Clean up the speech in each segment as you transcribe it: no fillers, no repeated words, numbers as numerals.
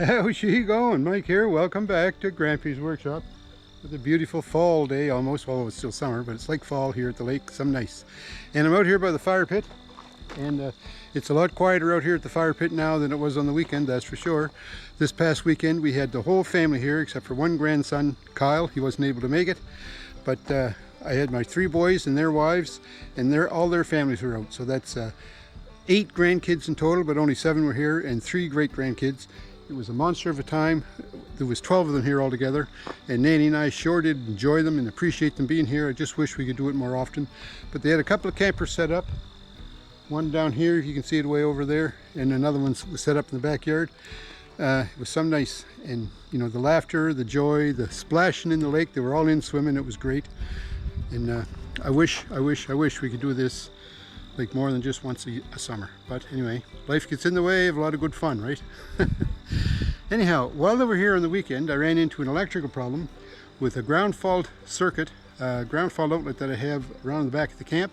How's she going? Mike here. Welcome back to Grampie's workshop with a beautiful fall day almost. Well, it's still summer, but it's like fall here at the lake. Some nice. And I'm out here by the fire pit, and it's a lot quieter out here at the fire pit now than it was on the weekend, that's for sure. This past weekend we had the whole family here except for one grandson, Kyle. He wasn't able to make it, but I had my 3 boys and their wives, and all their families were out. So that's 8 grandkids in total, but only 7 were here, and 3 great-grandkids. It was a monster of a time. There was 12 of them here altogether, and Nanny and I sure did enjoy them and appreciate them being here. I just wish we could do it more often. But they had a couple of campers set up. One down here, you can see it way over there, and another one was set up in the backyard. It was some nice, and you know, the laughter, the joy, the splashing in the lake, they were all in swimming. It was great. And I wish we could do this like more than just once a summer. But anyway, life gets in the way of a lot of good fun, right? Anyhow, while they were here on the weekend, I ran into an electrical problem with a ground fault circuit, ground fault outlet that I have around the back of the camp.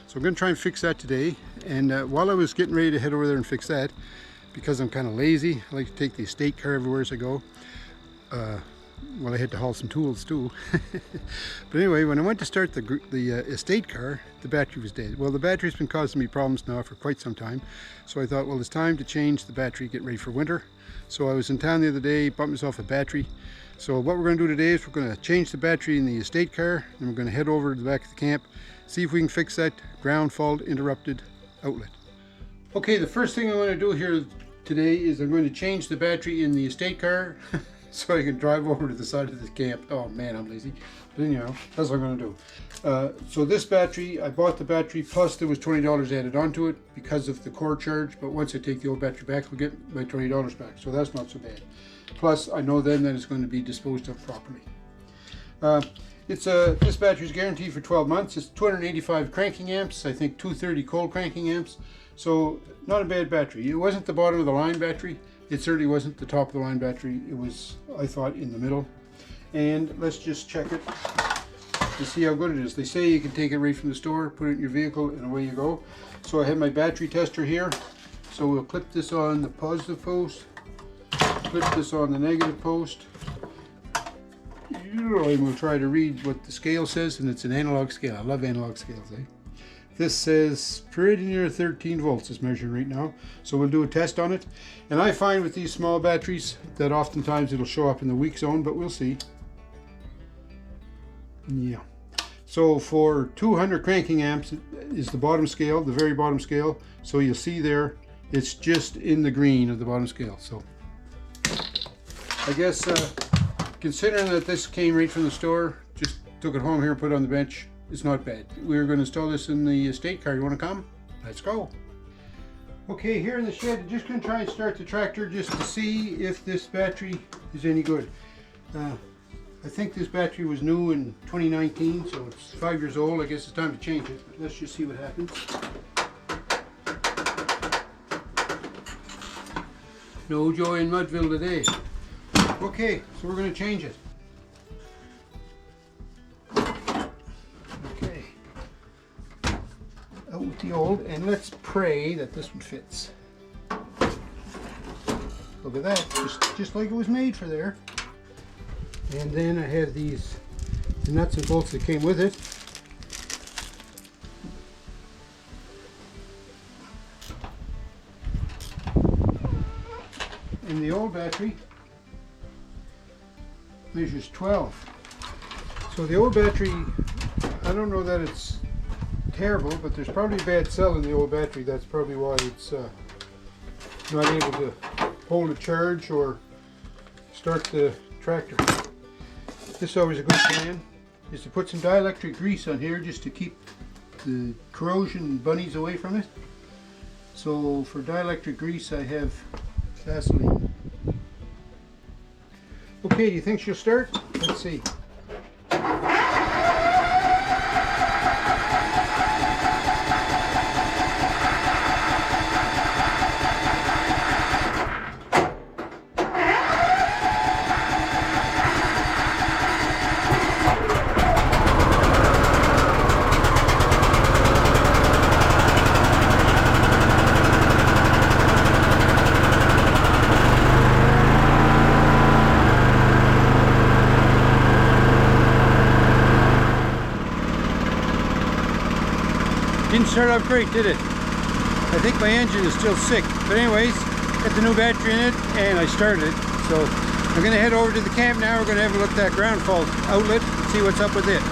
So I'm going to try and fix that today. And while I was getting ready to head over there and fix that, because I'm kind of lazy, I like to take the estate car everywhere as I go. Well, I had to haul some tools too. But anyway, when I went to start the estate car, the battery was dead. Well, the battery's been causing me problems now for quite some time. So I thought, well, it's time to change the battery, get ready for winter. So I was in town the other day, bought myself a battery. So what we're going to do today is we're going to change the battery in the estate car, and we're going to head over to the back of the camp, see if we can fix that ground fault interrupted outlet. Okay, the first thing I'm going to do here today is I'm going to change the battery in the estate car so I can drive over to the side of the camp. Oh man, I'm lazy. But anyhow, that's what I'm going to do. So this battery, I bought the battery, plus there was $20 added onto it because of the core charge, but once I take the old battery back, I'll get my $20 back, so that's not so bad. Plus, I know then that it's going to be disposed of properly. This battery is guaranteed for 12 months. It's 285 cranking amps, I think 230 cold cranking amps, so not a bad battery. It wasn't the bottom of the line battery. It certainly wasn't the top of the line battery. It was, I thought, in the middle. And let's just check it to see how good it is. They say you can take it right from the store, put it in your vehicle, and away you go. So I have my battery tester here. So we'll clip this on the positive post, clip this on the negative post. And we'll try to read what the scale says, and it's an analog scale. I love analog scales, eh? This says pretty near 13 volts is measuring right now. So we'll do a test on it. And I find with these small batteries that oftentimes it'll show up in the weak zone, but we'll see. Yeah. So for 200 cranking amps is the bottom scale, the very bottom scale. So you'll see there, it's just in the green of the bottom scale. So I guess considering that this came right from the store, just took it home here and put it on the bench, it's not bad. We're going to install this in the estate car. You want to come? Let's go. Okay, here in the shed, I'm just going to try and start the tractor just to see if this battery is any good. I think this battery was new in 2019, so it's 5 years old. I guess it's time to change it, but let's just see what happens. No joy in Mudville today. Okay, so we're going to change it. Okay. Out with the old, and let's pray that this one fits. Look at that, just like it was made for there. And then I have the nuts and bolts that came with it. And the old battery measures 12. So the old battery, I don't know that it's terrible, but there's probably a bad cell in the old battery. That's probably why it's not able to hold a charge or start the tractor. This is always a good plan, is to put some dielectric grease on here just to keep the corrosion and bunnies away from it. So for dielectric grease I have Vaseline. Okay, do you think she'll start? Let's see. Didn't start out great, did it? I think my engine is still sick. But anyways, got the new battery in it and I started it. So I'm going to head over to the camp now. We're going to have a look at that ground fault outlet and see what's up with it.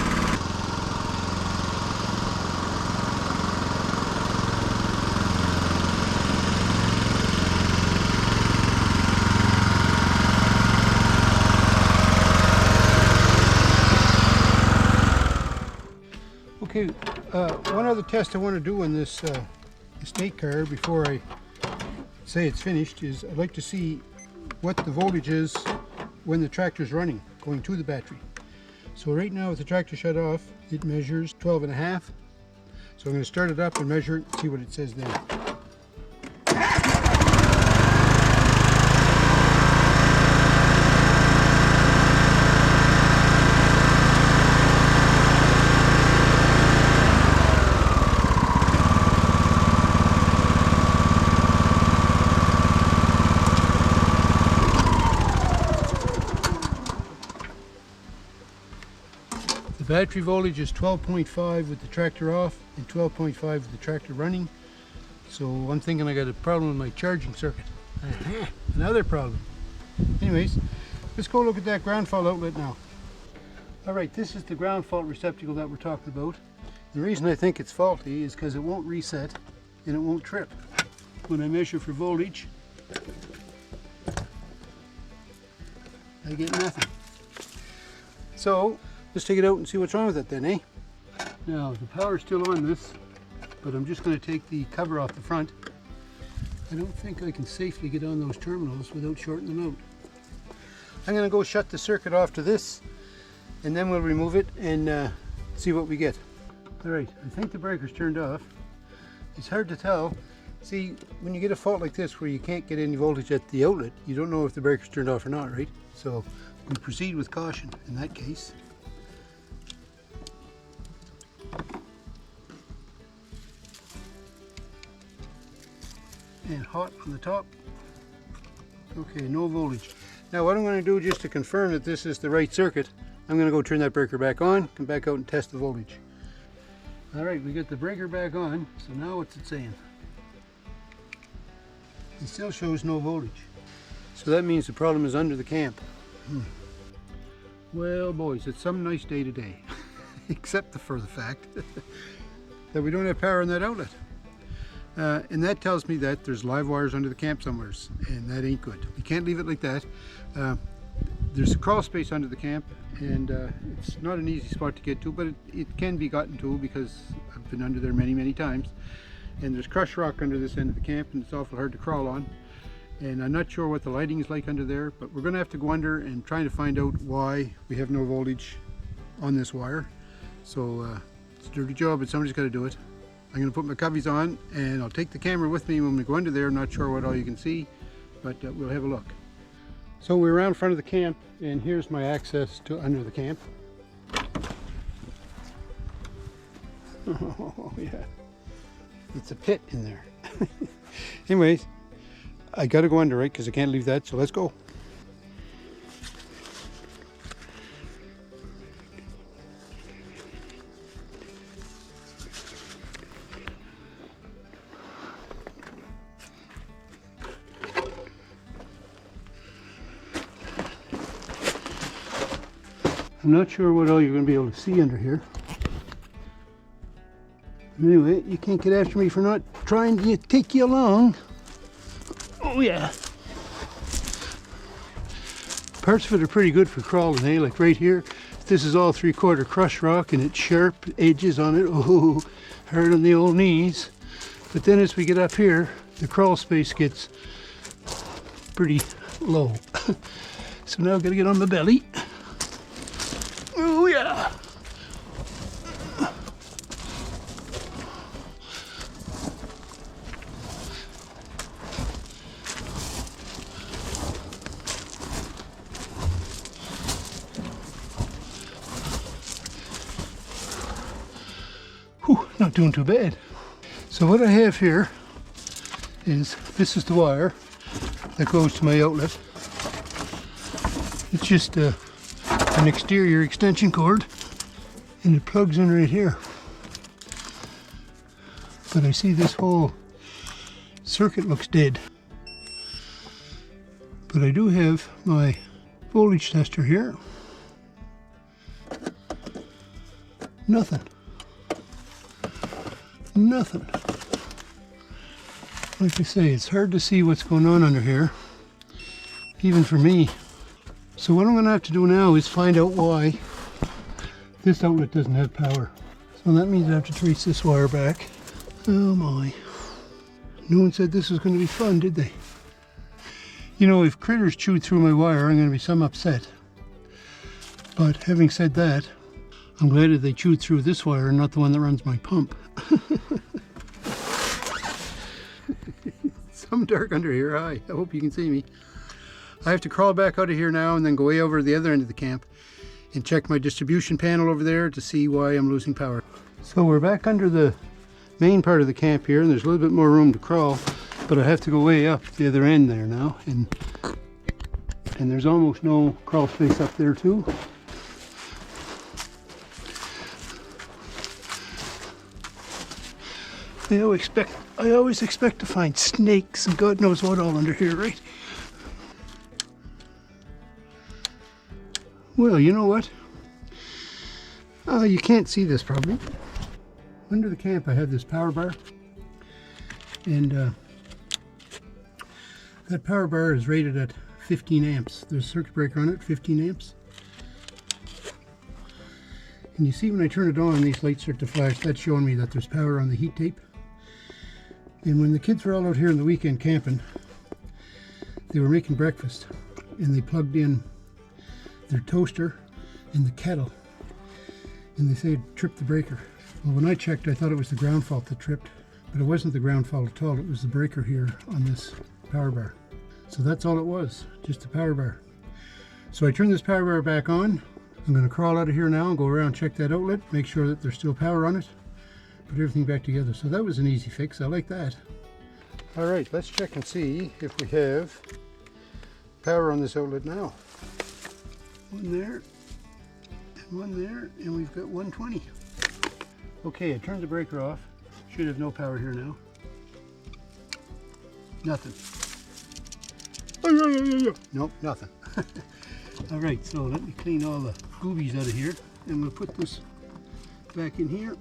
Okay, one other test I want to do on this estate car before I say it's finished is I'd like to see what the voltage is when the tractor's running, going to the battery. So right now with the tractor shut off, it measures 12.5. So I'm going to start it up and measure it and see what it says then. The battery voltage is 12.5 with the tractor off and 12.5 with the tractor running. So I'm thinking I got a problem with my charging circuit. Another problem. Anyways, let's go look at that ground fault outlet now. Alright, this is the ground fault receptacle that we're talking about. The reason I think it's faulty is because it won't reset and it won't trip. When I measure for voltage, I get nothing. So let's take it out and see what's wrong with it then, eh? Now, the power's still on this, but I'm just going to take the cover off the front. I don't think I can safely get on those terminals without shorting them out. I'm going to go shut the circuit off to this, and then we'll remove it and see what we get. Alright, I think the breaker's turned off. It's hard to tell. See, when you get a fault like this where you can't get any voltage at the outlet, you don't know if the breaker's turned off or not, right? So we proceed with caution in that case. And hot on the top. Okay, no voltage. Now what I'm going to do just to confirm that this is the right circuit, I'm going to go turn that breaker back on, come back out and test the voltage. Alright, we got the breaker back on, so now what's it saying? It still shows no voltage. So that means the problem is under the camp. Well boys, it's some nice day today. Except for the fact that we don't have power in that outlet. And that tells me that there's live wires under the camp somewhere, and that ain't good. You can't leave it like that. There's a crawl space under the camp, and it's not an easy spot to get to, but it can be gotten to because I've been under there many times. And there's crushed rock under this end of the camp, and it's awful hard to crawl on. And I'm not sure what the lighting is like under there, but we're going to have to go under and try to find out why we have no voltage on this wire. So it's a dirty job, but somebody's got to do it. I'm going to put my coveys on and I'll take the camera with me when we go under there. I'm not sure what all you can see, but we'll have a look. So we're around front of the camp, and here's my access to under the camp. Oh yeah, it's a pit in there. Anyways, I got to go under, right, because I can't leave that, so let's go. I'm not sure what all you're going to be able to see under here. Anyway, you can't get after me for not trying to take you along. Oh yeah. Parts of it are pretty good for crawling, eh? Like right here, this is all 3/4 crushed rock and it's sharp edges on it. Oh, hard on the old knees. But then as we get up here, the crawl space gets pretty low. So now I've got to get on my belly. Oh yeah! Whew, not doing too bad. So what I have here is, this is the wire that goes to my outlet. It's just an exterior extension cord, and it plugs in right here. but I see this whole circuit looks dead. But I do have my voltage tester here. Nothing. Nothing. Like I say, it's hard to see what's going on under here, even for me. So what I'm going to have to do now is find out why this outlet doesn't have power. So that means I have to trace this wire back. Oh my. No one said this was going to be fun, did they? You know, if critters chewed through my wire, I'm going to be some upset. But having said that, I'm glad that they chewed through this wire and not the one that runs my pump. Some dark under here. Hi, I hope you can see me. I have to crawl back out of here now and then go way over to the other end of the camp and check my distribution panel over there to see why I'm losing power. So we're back under the main part of the camp here, and there's a little bit more room to crawl, but I have to go way up the other end there now, and there's almost no crawl space up there too. I always expect to find snakes and God knows what all under here, right? Well, you know what? You can't see this probably. Under the camp I have this power bar, and that power bar is rated at 15 amps. There's a circuit breaker on it, 15 amps. And you see when I turn it on, these lights start to flash. That's showing me that there's power on the heat tape. And when the kids were all out here in the weekend camping, they were making breakfast, and they plugged in their toaster in the kettle, and they say it tripped the breaker. Well, when I checked, I thought it was the ground fault that tripped, but it wasn't the ground fault at all. It was the breaker here on this power bar. So that's all it was, just the power bar. So I turned this power bar back on. I'm going to crawl out of here now and go around, check that outlet, make sure that there's still power on it, put everything back together. So that was an easy fix. I like that. All right, let's check and see if we have power on this outlet now. One there, and one there, and we've got 120. Okay, I turned the breaker off. Should have no power here now. Nothing. Nope, nothing. All right, so let me clean all the goobies out of here, and we'll put this back in here.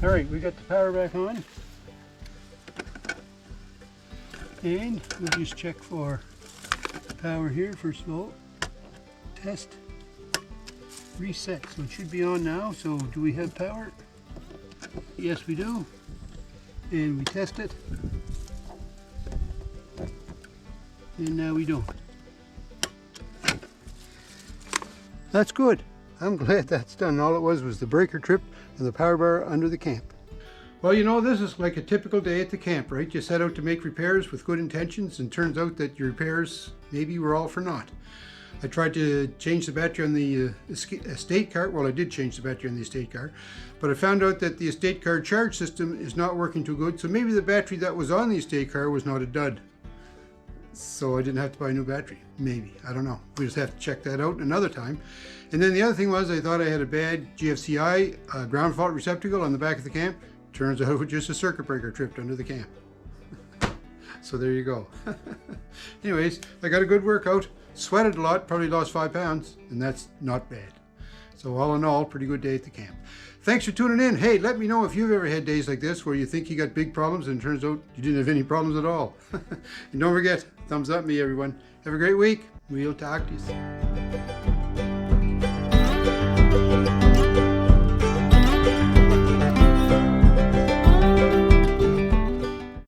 All right, we got the power back on, and we'll just check for power here first of all. Test, reset. So it should be on now. So do we have power? Yes, we do. And we test it, and now we don't. That's good. I'm glad that's done. All it was the breaker trip and the power bar under the camp. Well, you know, this is like a typical day at the camp, right? You set out to make repairs with good intentions, and turns out that your repairs maybe were all for naught. I tried to change the battery on the estate car. Well, I did change the battery on the estate car, but I found out that the estate car charge system is not working too good. So maybe the battery that was on the estate car was not a dud. So I didn't have to buy a new battery. Maybe, I don't know. We just have to check that out another time. And then the other thing was, I thought I had a bad GFCI ground fault receptacle on the back of the camp. Turns out it was just a circuit breaker tripped under the camp. So there you go. Anyways, I got a good workout, sweated a lot, probably lost 5 pounds, and that's not bad. So all in all, pretty good day at the camp. Thanks for tuning in. Hey, let me know if you've ever had days like this where you think you got big problems and it turns out you didn't have any problems at all. And don't forget, thumbs up me, everyone. Have a great week. We'll talk to you soon.